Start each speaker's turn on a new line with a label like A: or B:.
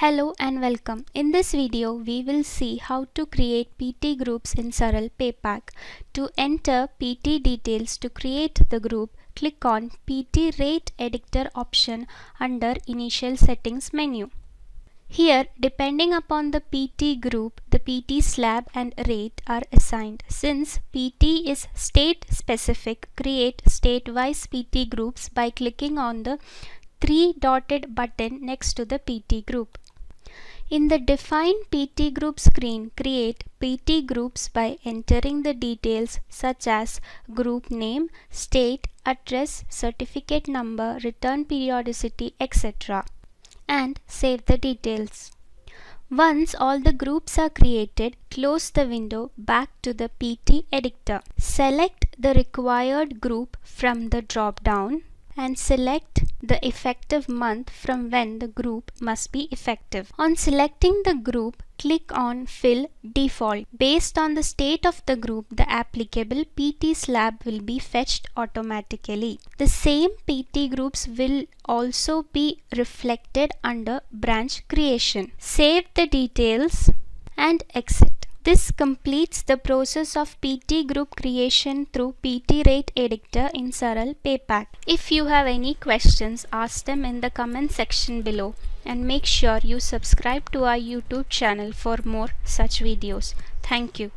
A: Hello and welcome. In this video, we will see how to create PT groups in Saral PayPack. To enter PT details to create the group, click on PT Rate Editor option under Initial Settings menu. Here, depending upon the PT group, the PT slab and rate are assigned. Since PT is state specific, create state-wise PT groups by clicking on the three-dotted button next to the PT group. In the Define PT Group screen, create PT groups by entering the details such as group name, state, address, certificate number, return periodicity, etc. and save the details. Once all the groups are created, close the window back to the PT editor. Select the required group from the drop-down and select the effective month from when the group must be effective. On selecting the group, click on Fill Default. Based on the state of the group, the applicable PT slab will be fetched automatically. The same PT groups will also be reflected under branch creation. Save the details and exit. This completes the process of PT group creation through PT Rate Editor in Saral PayPack. If you have any questions, ask them in the comment section below, and make sure you subscribe to our YouTube channel for more such videos. Thank you.